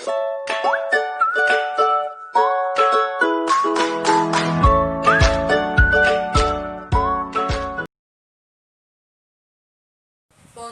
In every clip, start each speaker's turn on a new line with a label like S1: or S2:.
S1: Bom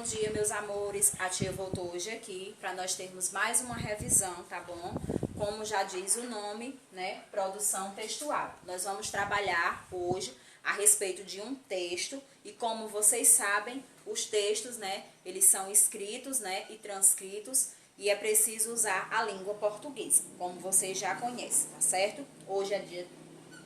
S1: dia, meus amores. A tia voltou hoje aqui para nós termos mais uma revisão, tá bom? Como já diz o nome, né? Produção textual. Nós vamos trabalhar hoje a respeito de um texto e como vocês sabem, os textos, né? Eles são escritos, né? E transcritos e é preciso usar a língua portuguesa, como vocês já conhecem, tá certo? Hoje é dia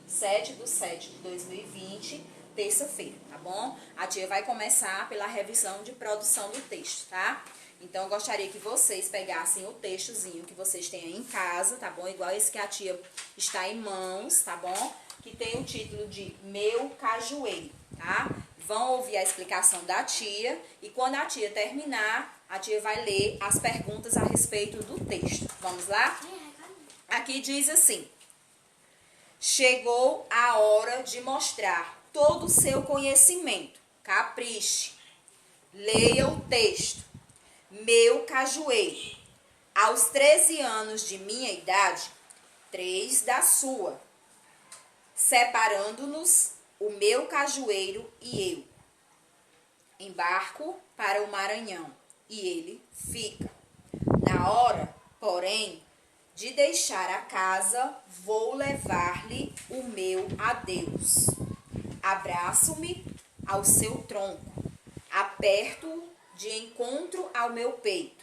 S1: 7/7/2020, terça-feira, tá bom? A tia vai começar pela revisão de produção do texto, tá? Então, eu gostaria que vocês pegassem o textozinho que vocês têm aí em casa, tá bom? Igual esse que a tia está em mãos, tá bom? Que tem o título de Meu Cajueiro, tá? Vão ouvir a explicação da tia e quando a tia terminar, a tia vai ler as perguntas a respeito do texto. Vamos lá? Aqui diz assim: chegou a hora de mostrar todo o seu conhecimento. Capriche. Leia o texto. Meu cajueiro. Aos 13 anos de minha idade, 3 da sua, separando-nos o meu cajueiro e eu. Embarco para o Maranhão e ele fica. Na hora, porém, de deixar a casa, vou levar-lhe o meu adeus. Abraço-me ao seu tronco, aperto-o de encontro ao meu peito.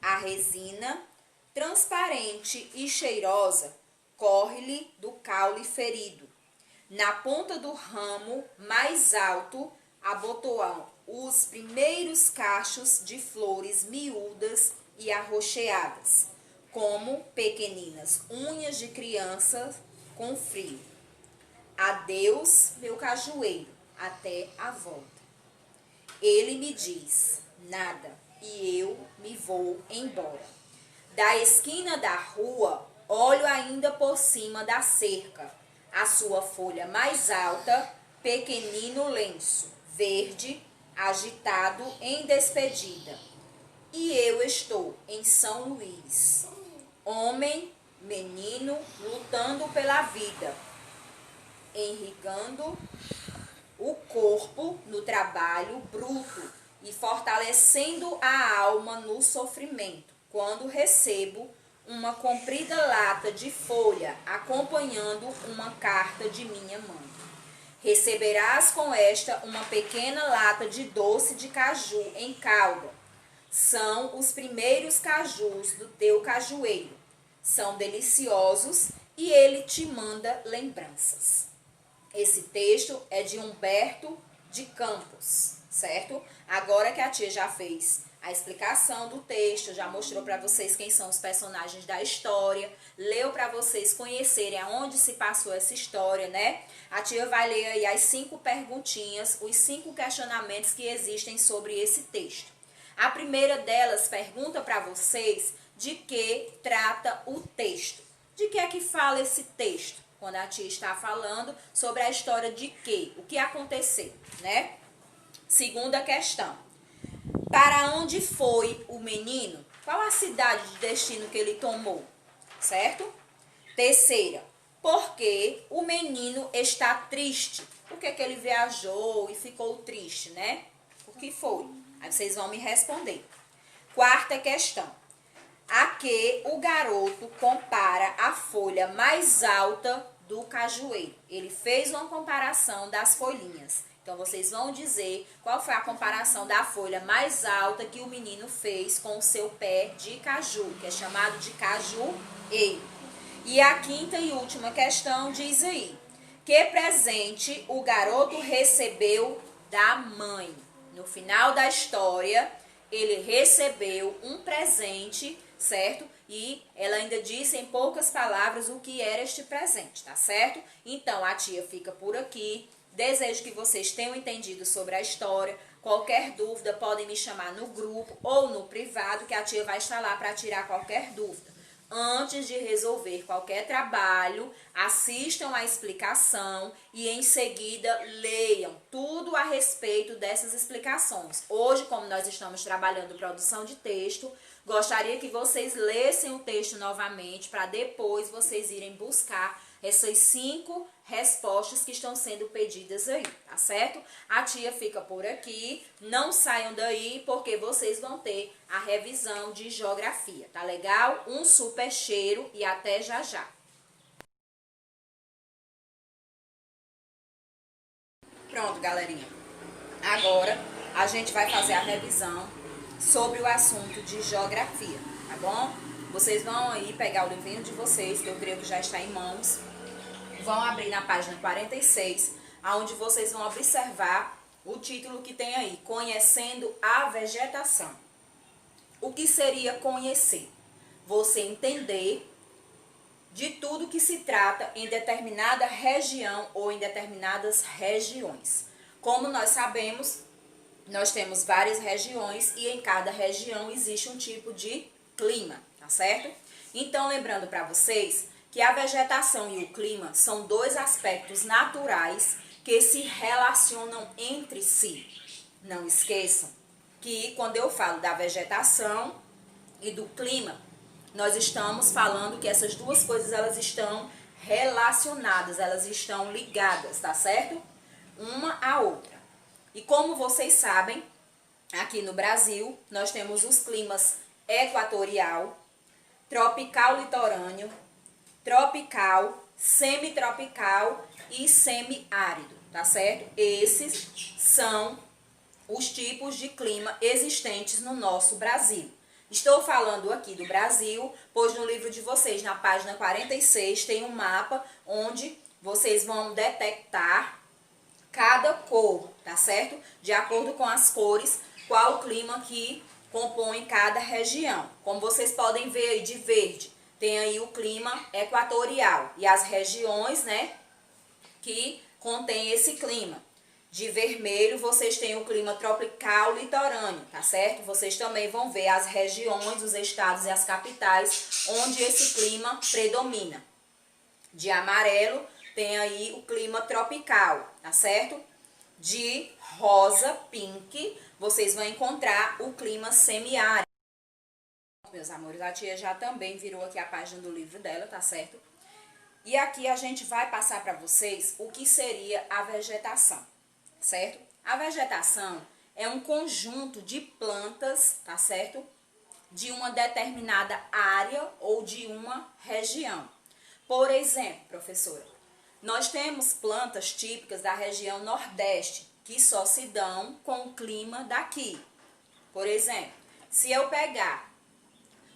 S1: A resina, transparente e cheirosa, corre-lhe do caule ferido. Na ponta do ramo mais alto, abotoam os primeiros cachos de flores miúdas e arroxeadas, como pequeninas unhas de criança com frio. Adeus, meu cajueiro, até a volta. Ele me diz nada e eu me vou embora. Da esquina da rua, olho ainda por cima da cerca, a sua folha mais alta, pequenino lenço, verde, agitado em despedida. E eu estou em São Luís, homem, menino, lutando pela vida, enrigando o corpo no trabalho bruto e fortalecendo a alma no sofrimento, quando recebo uma comprida lata de folha acompanhando uma carta de minha mãe. Receberás com esta uma pequena lata de doce de caju em calda. São os primeiros cajus do teu cajueiro. São deliciosos e ele te manda lembranças. Esse texto é de Humberto de Campos, certo? Agora que a tia já fez a explicação do texto, já mostrou para vocês quem são os personagens da história, leu para vocês conhecerem aonde se passou essa história, né? A tia vai ler aí as 5 perguntinhas, os 5 questionamentos que existem sobre esse texto. A primeira delas pergunta para vocês de que trata o texto. De que é que fala esse texto? Quando a tia está falando sobre a história de quê? O que aconteceu, né? Segunda questão. Para onde foi o menino? Qual a cidade de destino que ele tomou? Certo? Terceira. Por que o menino está triste? Por que ele viajou e ficou triste, né? Por que foi? Aí vocês vão me responder. Quarta questão. A que o garoto compara a folha mais alta do cajueiro? Ele fez uma comparação das folhinhas. Então, vocês vão dizer qual foi a comparação da folha mais alta que o menino fez com o seu pé de caju, que é chamado de cajueiro. E a quinta e última questão diz aí: que presente o garoto recebeu da mãe? No final da história, ele recebeu um presente, certo? E ela ainda disse em poucas palavras o que era este presente, tá certo? Então, a tia fica por aqui. Desejo que vocês tenham entendido sobre a história. Qualquer dúvida, podem me chamar no grupo ou no privado, que a tia vai estar lá para tirar qualquer dúvida. Antes de resolver qualquer trabalho, assistam a explicação e em seguida leiam tudo a respeito dessas explicações. Hoje, como nós estamos trabalhando produção de texto, Gostaria que vocês lessem o texto novamente para depois vocês irem buscar essas 5 respostas que estão sendo pedidas aí, tá certo? A tia fica por aqui, não saiam daí porque vocês vão ter a revisão de geografia, tá legal? Um super cheiro e até já já. Pronto, galerinha. Agora a gente vai fazer a revisão sobre o assunto de geografia, tá bom? Vocês vão aí pegar o livrinho de vocês, que eu creio que já está em mãos. Vão abrir na página 46, onde vocês vão observar o título que tem aí, Conhecendo a Vegetação. O que seria conhecer? Você entender de tudo que se trata em determinada região ou em determinadas regiões. Como nós sabemos, nós temos várias regiões e em cada região existe um tipo de clima, tá certo? Então, lembrando para vocês que a vegetação e o clima são 2 aspectos naturais que se relacionam entre si. Não esqueçam que quando eu falo da vegetação e do clima, nós estamos falando que essas 2 coisas elas estão relacionadas, elas estão ligadas, tá certo? Uma à outra. E como vocês sabem, aqui no Brasil, nós temos os climas equatorial, tropical litorâneo, tropical, semitropical e semiárido, tá certo? Esses são os tipos de clima existentes no nosso Brasil. Estou falando aqui do Brasil, pois no livro de vocês, na página 46, tem um mapa onde vocês vão detectar cada cor, tá certo? De acordo com as cores, qual o clima que compõe cada região. Como vocês podem ver aí de verde, tem aí o clima equatorial e as regiões, né, que contém esse clima. De vermelho, vocês têm o clima tropical litorâneo, tá certo? Vocês também vão ver as regiões, os estados e as capitais onde esse clima predomina. De amarelo, tem aí o clima tropical, tá certo? De rosa, pink, vocês vão encontrar o clima semiárido. Meus amores, a tia já também virou aqui a página do livro dela, tá certo? E aqui a gente vai passar para vocês o que seria a vegetação, certo? A vegetação é um conjunto de plantas, tá certo? De uma determinada área ou de uma região. Por exemplo, professora, nós temos plantas típicas da região Nordeste, que só se dão com o clima daqui. Por exemplo, se eu pegar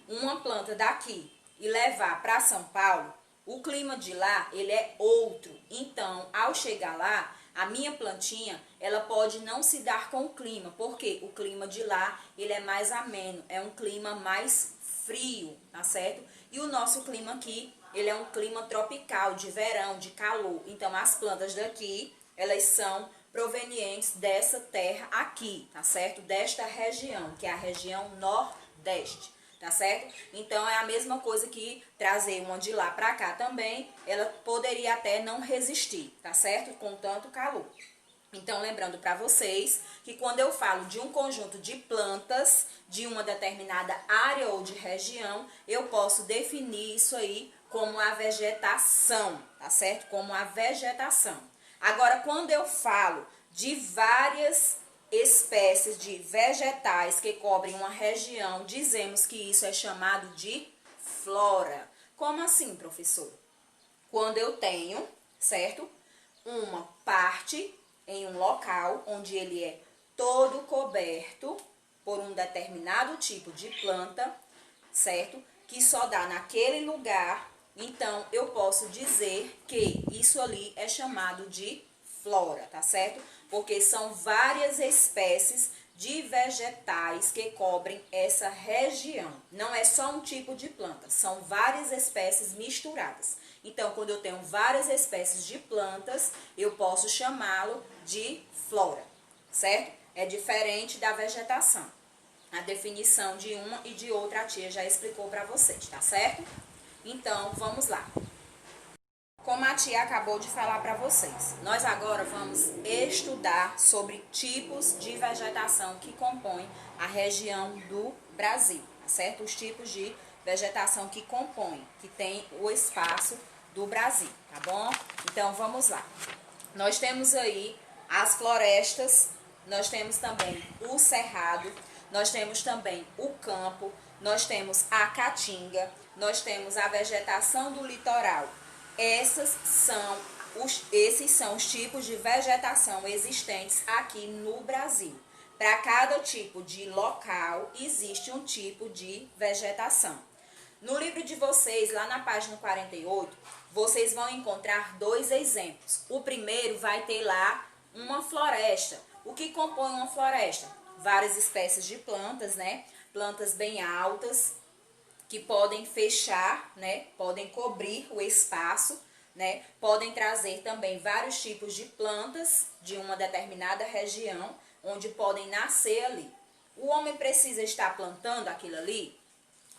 S1: uma planta daqui e levar para São Paulo, o clima de lá, ele é outro. Então, ao chegar lá, a minha plantinha, ela pode não se dar com o clima, porque o clima de lá, ele é mais ameno, é um clima mais frio, tá certo? E o nosso clima aqui, ele é um clima tropical, de verão, de calor. Então, as plantas daqui, elas são provenientes dessa terra aqui, tá certo? Desta região, que é a região Nordeste, tá certo? Então, é a mesma coisa que trazer uma de lá pra cá também, ela poderia até não resistir, tá certo? Com tanto calor. Então, lembrando para vocês que quando eu falo de um conjunto de plantas de uma determinada área ou de região, eu posso definir isso aí como a vegetação, tá certo? Como a vegetação. Agora, quando eu falo de várias espécies de vegetais que cobrem uma região, dizemos que isso é chamado de flora. Como assim, professor? Quando eu tenho, certo? Uma parte em um local onde ele é todo coberto por um determinado tipo de planta, certo? Que só dá naquele lugar, então eu posso dizer que isso ali é chamado de flora, tá certo? Porque são várias espécies de vegetais que cobrem essa região. Não é só um tipo de planta, são várias espécies misturadas. Então, quando eu tenho várias espécies de plantas, eu posso chamá-lo de flora, certo? É diferente da vegetação. A definição de uma e de outra a tia já explicou para vocês, tá certo? Então, vamos lá. Como a tia acabou de falar para vocês, nós agora vamos estudar sobre tipos de vegetação que compõem a região do Brasil, tá certo? Os tipos de vegetação que compõem, que tem o espaço do Brasil, tá bom? Então, vamos lá. Nós temos aí as florestas, nós temos também o cerrado, nós temos também o campo, nós temos a caatinga, nós temos a vegetação do litoral. Esses são os tipos de vegetação existentes aqui no Brasil. Para cada tipo de local, existe um tipo de vegetação. No livro de vocês, lá na página 48, vocês vão encontrar dois exemplos. O primeiro vai ter lá uma floresta. O que compõe uma floresta? Várias espécies de plantas, né? Plantas bem altas, que podem fechar, né? Podem cobrir o espaço, né? Podem trazer também vários tipos de plantas de uma determinada região, onde podem nascer ali. O homem precisa estar plantando aquilo ali?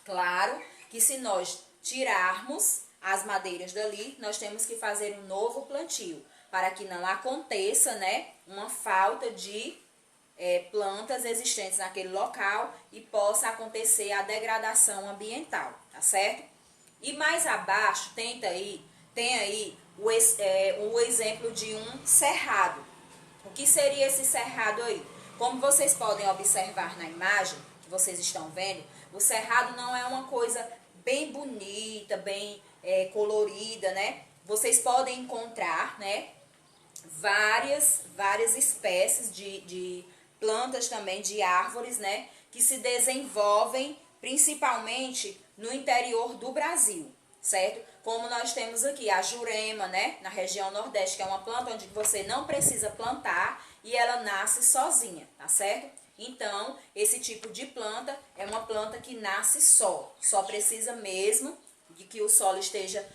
S1: Claro que se nós tirarmos as madeiras dali, nós temos que fazer um novo plantio, para que não aconteça, né, uma falta de plantas existentes naquele local e possa acontecer a degradação ambiental, tá certo? E mais abaixo tem aí o exemplo de um cerrado. O que seria esse cerrado aí? Como vocês podem observar na imagem que vocês estão vendo, o cerrado não é uma coisa bem bonita, bem colorida, né? Vocês podem encontrar, né, várias espécies de plantas também, de árvores, né, que se desenvolvem principalmente no interior do Brasil, certo? Como nós temos aqui a jurema, né, na região nordeste, que é uma planta onde você não precisa plantar e ela nasce sozinha, tá certo? Então, esse tipo de planta é uma planta que nasce só precisa mesmo de que o solo esteja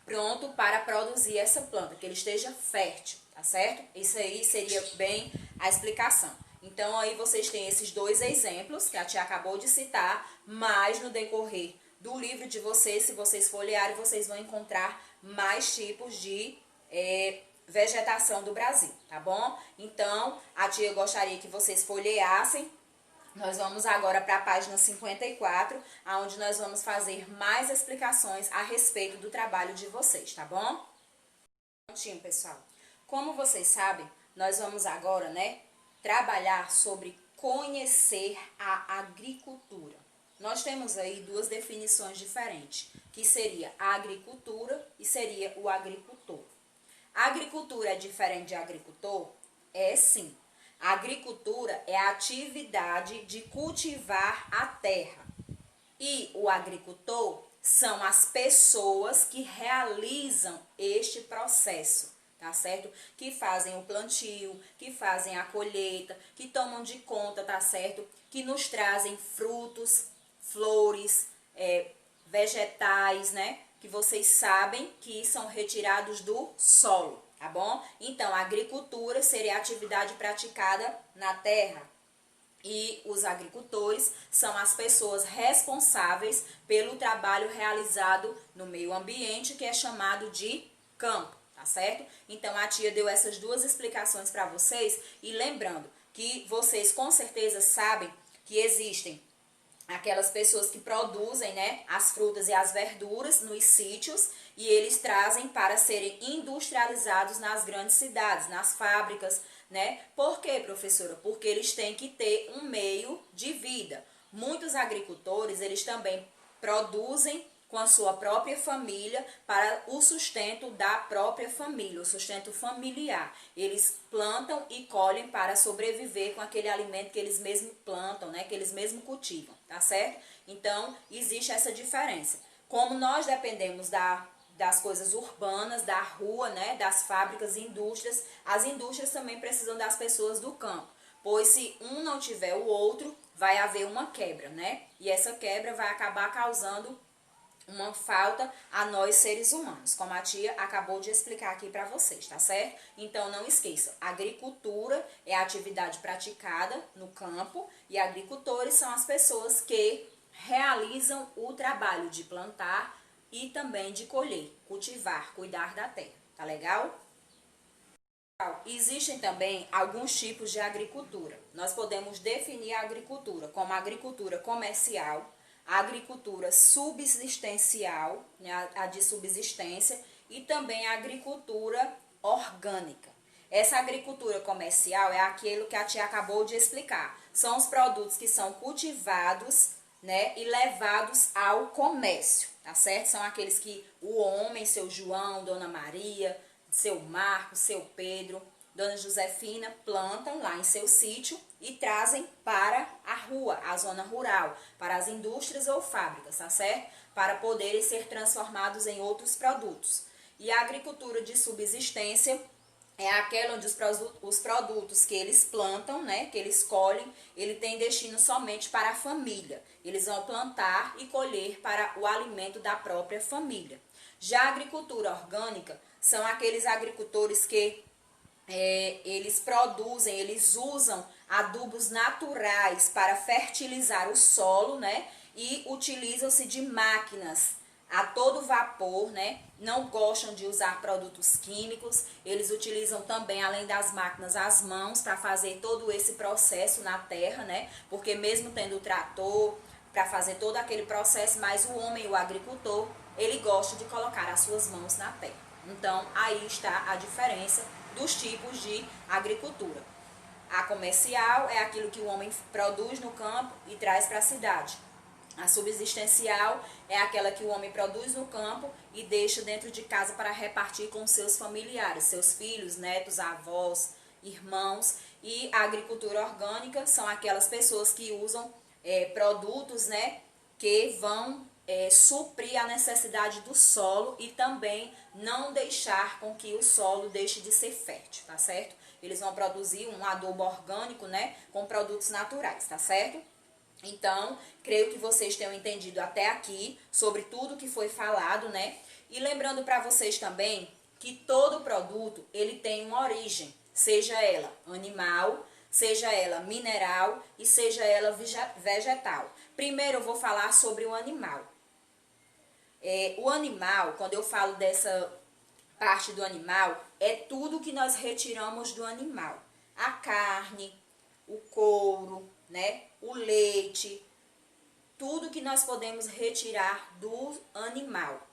S1: pronto para produzir essa planta, que ele esteja fértil, tá certo? Isso aí seria bem a explicação. Então, aí vocês têm esses dois exemplos que a tia acabou de citar, mas no decorrer do livro de vocês, se vocês folhearem, vocês vão encontrar mais tipos de vegetação do Brasil, tá bom? Então, a tia gostaria que vocês folheassem. Nós vamos agora para a página 54, onde nós vamos fazer mais explicações a respeito do trabalho de vocês, tá bom? Prontinho, pessoal. Como vocês sabem, nós vamos agora, né, trabalhar sobre conhecer a agricultura. Nós temos aí duas definições diferentes, que seria a agricultura e seria o agricultor. A agricultura é diferente de agricultor? É sim. A agricultura é a atividade de cultivar a terra. E o agricultor são as pessoas que realizam este processo, tá certo? Que fazem o plantio, que fazem a colheita, que tomam de conta, tá certo? Que nos trazem frutos, flores, vegetais, né? Que vocês sabem que são retirados do solo, tá bom? Então, a agricultura seria a atividade praticada na terra. E os agricultores são as pessoas responsáveis pelo trabalho realizado no meio ambiente, que é chamado de campo, tá certo? Então, a tia deu essas duas explicações para vocês e lembrando que vocês com certeza sabem que existem aquelas pessoas que produzem, né, as frutas e as verduras nos sítios e eles trazem para serem industrializados nas grandes cidades, nas fábricas, né? Por quê, professora? Porque eles têm que ter um meio de vida. Muitos agricultores, eles também produzem com a sua própria família para o sustento da própria família, o sustento familiar. Eles plantam e colhem para sobreviver com aquele alimento que eles mesmos plantam, né, que eles mesmos cultivam, tá certo? Então, existe essa diferença. Como nós dependemos das coisas urbanas, da rua, né, das fábricas e indústrias, as indústrias também precisam das pessoas do campo. Pois se um não tiver o outro, vai haver uma quebra, né? E essa quebra vai acabar causando uma falta a nós seres humanos, como a tia acabou de explicar aqui para vocês, tá certo? Então não esqueçam, agricultura é a atividade praticada no campo e agricultores são as pessoas que realizam o trabalho de plantar e também de colher, cultivar, cuidar da terra, tá legal? Existem também alguns tipos de agricultura. Nós podemos definir a agricultura como a agricultura comercial, a agricultura subsistencial, né, a de subsistência, e também a agricultura orgânica. Essa agricultura comercial é aquilo que a tia acabou de explicar. São os produtos que são cultivados, né, e levados ao comércio, tá certo? São aqueles que o homem, seu João, Dona Maria, seu Marcos, seu Pedro, Dona Josefina, plantam lá em seu sítio e trazem para a rua, a zona rural, para as indústrias ou fábricas, tá certo? Para poderem ser transformados em outros produtos. E a agricultura de subsistência é aquela onde os produtos que eles plantam, né, que eles colhem, ele tem destino somente para a família. Eles vão plantar e colher para o alimento da própria família. Já a agricultura orgânica são aqueles agricultores que eles produzem, eles usam adubos naturais para fertilizar o solo, né, e utilizam-se de máquinas a todo vapor, né? Não gostam de usar produtos químicos. Eles utilizam também, além das máquinas, as mãos para fazer todo esse processo na terra, né? Porque mesmo tendo o trator para fazer todo aquele processo, mas o homem, o agricultor, ele gosta de colocar as suas mãos na terra. Então, aí está a diferença dos tipos de agricultura. A comercial é aquilo que o homem produz no campo e traz para a cidade. A subsistencial é aquela que o homem produz no campo e deixa dentro de casa para repartir com seus familiares, seus filhos, netos, avós, irmãos. E a agricultura orgânica são aquelas pessoas que usam produtos, né, que vão suprir a necessidade do solo e também não deixar com que o solo deixe de ser fértil, tá certo? Eles vão produzir um adubo orgânico, né, com produtos naturais, tá certo? Então, creio que vocês tenham entendido até aqui sobre tudo que foi falado, né? E lembrando para vocês também que todo produto, ele tem uma origem, seja ela animal, seja ela mineral e seja ela vegetal. Primeiro eu vou falar sobre o animal. O animal, quando eu falo dessa parte do animal, é tudo que nós retiramos do animal. A carne, o couro, né? O leite, tudo que nós podemos retirar do animal.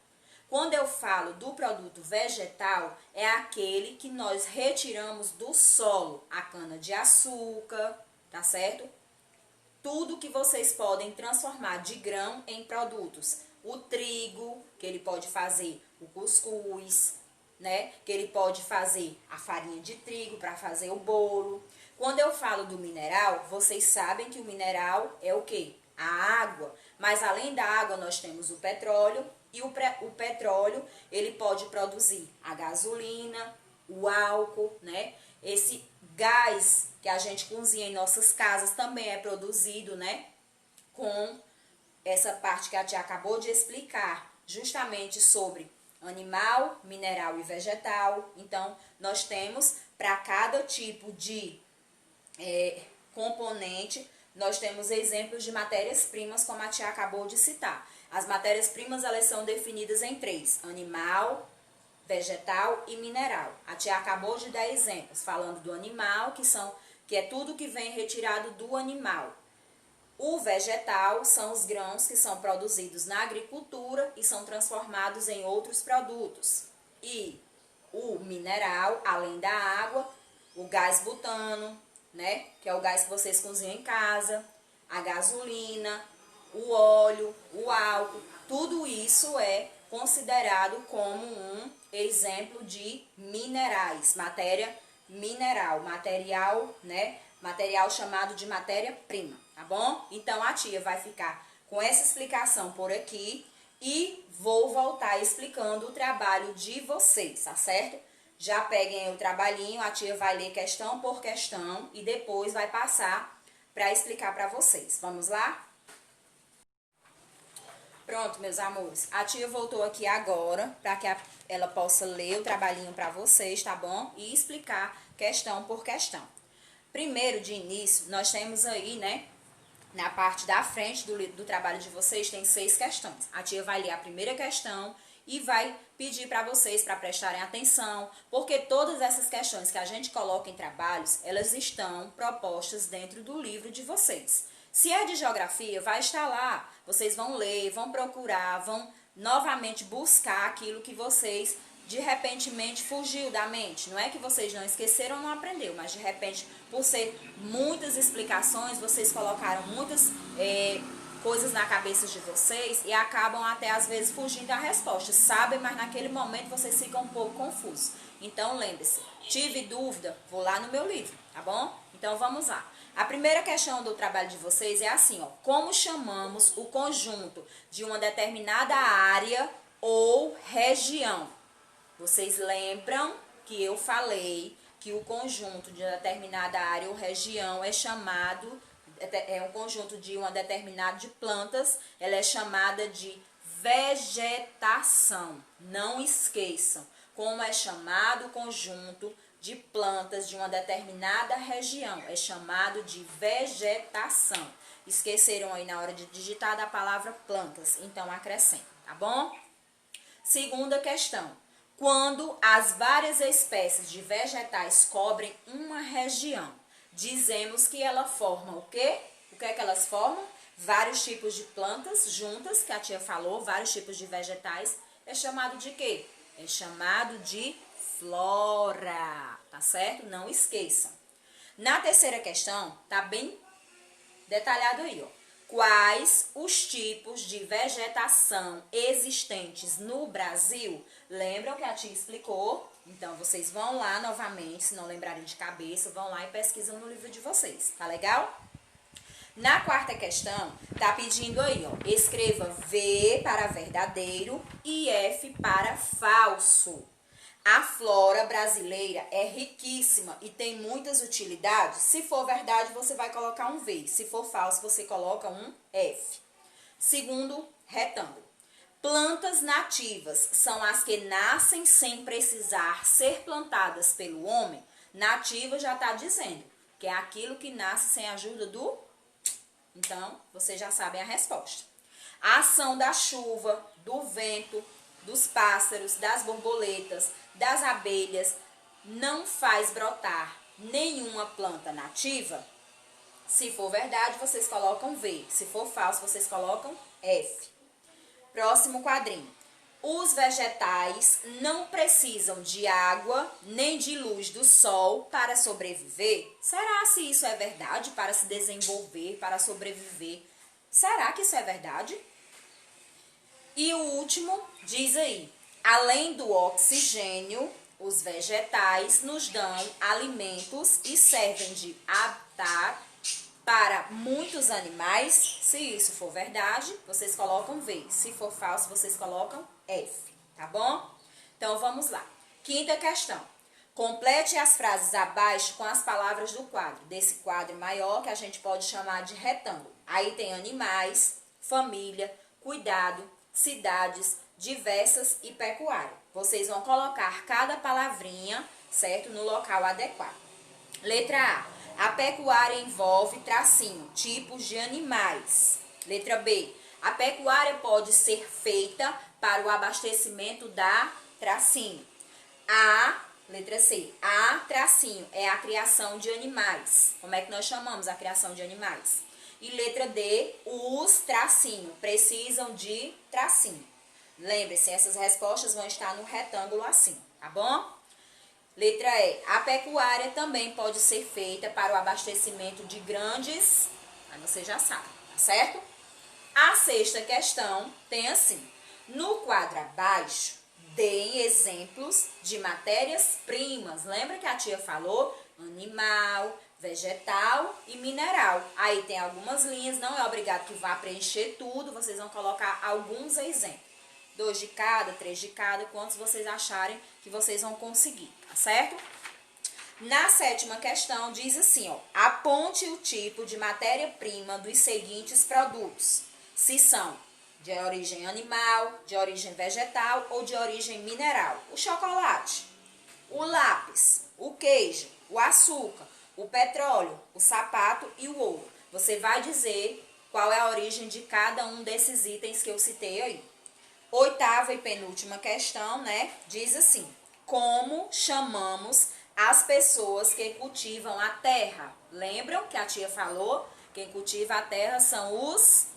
S1: Quando eu falo do produto vegetal, é aquele que nós retiramos do solo, a cana-de-açúcar, tá certo? Tudo que vocês podem transformar de grão em produtos. O trigo, que ele pode fazer o cuscuz, né? Que ele pode fazer a farinha de trigo para fazer o bolo. Quando eu falo do mineral, vocês sabem que o mineral é o quê? A água. Mas além da água, nós temos o petróleo. E o petróleo, ele pode produzir a gasolina, o álcool, né? Esse gás que a gente cozinha em nossas casas também é produzido, né? Com essa parte que a tia acabou de explicar, justamente sobre animal, mineral e vegetal. Então, nós temos para cada tipo de componente, nós temos exemplos de matérias-primas, como a tia acabou de citar. As matérias-primas, elas são definidas em 3: animal, vegetal e mineral. A tia acabou de dar exemplos, falando do animal, que é tudo que vem retirado do animal. O vegetal são os grãos que são produzidos na agricultura e são transformados em outros produtos. E o mineral, além da água, o gás butano, né, que é o gás que vocês cozinham em casa, a gasolina, o óleo, o álcool, tudo isso é considerado como um exemplo de minerais, matéria mineral, material, né, material chamado de matéria-prima, tá bom? Então a tia vai ficar com essa explicação por aqui e vou voltar explicando o trabalho de vocês, tá certo? Já peguem o trabalhinho, a tia vai ler questão por questão e depois vai passar para explicar para vocês. Vamos lá? Pronto, meus amores. A tia voltou aqui agora para que ela possa ler o trabalhinho para vocês, tá bom? E explicar questão por questão. Primeiro, de início, nós temos aí, né, na parte da frente do trabalho de vocês, tem 6 questões. A tia vai ler a primeira questão e vai pedir para vocês para prestarem atenção, porque todas essas questões que a gente coloca em trabalhos, elas estão propostas dentro do livro de vocês. Se é de geografia, vai estar lá, vocês vão ler, vão procurar, vão novamente buscar aquilo que vocês de repentemente fugiu da mente. Não é que vocês não esqueceram, não aprendeu, mas de repente, por ser muitas explicações, vocês colocaram muitas coisas na cabeça de vocês e acabam até às vezes fugindo da resposta. Sabem, mas naquele momento vocês ficam um pouco confusos. Então lembre-se, tive dúvida, vou lá no meu livro, tá bom? Então vamos lá. A primeira questão do trabalho de vocês é assim, ó. Como chamamos o conjunto de uma determinada área ou região? Vocês lembram que eu falei que o conjunto de uma determinada área ou região é chamado, é um conjunto de uma determinada de plantas, ela é chamada de vegetação. Não esqueçam como é chamado o conjunto de plantas de uma determinada região. É chamado de vegetação. Esqueceram aí na hora de digitar da palavra plantas, então acrescenta, tá bom? Segunda questão. Quando as várias espécies de vegetais cobrem uma região, dizemos que ela forma o quê? O que é que elas formam? Vários tipos de plantas juntas, que a tia falou, vários tipos de vegetais. É chamado de quê? É chamado de flora, tá certo? Não esqueçam. Na terceira questão, tá bem detalhado aí, ó. Quais os tipos de vegetação existentes no Brasil? Lembram que a tia explicou? Então, vocês vão lá novamente, se não lembrarem de cabeça, vão lá e pesquisam no livro de vocês, tá legal? Na quarta questão, tá pedindo aí, ó, escreva V para verdadeiro e F para falso. A flora brasileira é riquíssima e tem muitas utilidades. Se for verdade, você vai colocar um V. Se for falso, você coloca um F. Segundo retângulo. Plantas nativas são as que nascem sem precisar ser plantadas pelo homem. Nativa já está dizendo que é aquilo que nasce sem a ajuda do... Então, vocês já sabem a resposta. A ação da chuva, do vento, dos pássaros, das borboletas, das abelhas, não faz brotar nenhuma planta nativa? Se for verdade, vocês colocam V. Se for falso, vocês colocam F. Próximo quadrinho. Os vegetais não precisam de água nem de luz do sol para sobreviver? Será se isso é verdade? Para se desenvolver, para sobreviver? Será que isso é verdade? E o último diz aí, além do oxigênio, os vegetais nos dão alimentos e servem de habitat para muitos animais. Se isso for verdade, vocês colocam V. Se for falso, vocês colocam F, tá bom? Então, vamos lá. Quinta questão. Complete as frases abaixo com as palavras do quadro. Desse quadro maior, que a gente pode chamar de retângulo. Aí tem animais, família, cuidado, cidades, diversas e pecuária. Vocês vão colocar cada palavrinha, certo? No local adequado. Letra A. A pecuária envolve tracinho, tipos de animais. Letra B. A pecuária pode ser feita para o abastecimento da tracinho. Letra C. A tracinho é a criação de animais. Como é que nós chamamos a criação de animais? E letra D, os tracinho, precisam de tracinho. Lembre-se, essas respostas vão estar no retângulo assim, tá bom? Letra E, a pecuária também pode ser feita para o abastecimento de grandes, aí você já sabe, tá certo? A sexta questão tem assim, no quadro abaixo, deem exemplos de matérias-primas. Lembra que a tia falou? Animal, vegetal e mineral. Aí tem algumas linhas, não é obrigado que vá preencher tudo, vocês vão colocar alguns exemplos. 2 de cada, 3 de cada, quantos vocês acharem que vocês vão conseguir, tá certo? Na sétima questão diz assim, ó, aponte o tipo de matéria-prima dos seguintes produtos, se são de origem animal, de origem vegetal ou de origem mineral. O chocolate, o lápis, o queijo, o açúcar, o petróleo, o sapato e o ouro. Você vai dizer qual é a origem de cada um desses itens que eu citei aí. Oitava e penúltima questão, né? Diz assim: como chamamos as pessoas que cultivam a terra? Lembram que a tia falou? Quem cultiva a terra são os...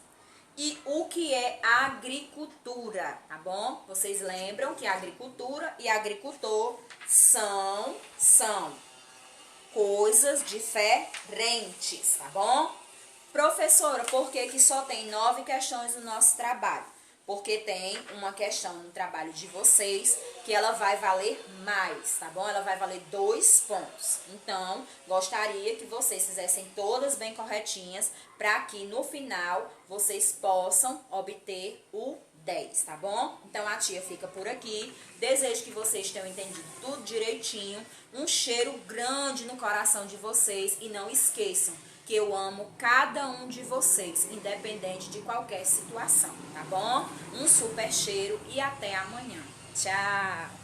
S1: E o que é agricultura, tá bom? Vocês lembram que agricultura e agricultor são coisas diferentes, tá bom? Professora, por que que só tem 9 questões no nosso trabalho? Porque tem uma questão no trabalho de vocês que ela vai valer mais, tá bom? Ela vai valer 2 pontos. Então, gostaria que vocês fizessem todas bem corretinhas para que no final vocês possam obter o 10, tá bom? Então, a tia fica por aqui. Desejo que vocês tenham entendido tudo direitinho. Um cheiro grande no coração de vocês e não esqueçam que eu amo cada um de vocês, independente de qualquer situação, tá bom? Um super cheiro e até amanhã. Tchau!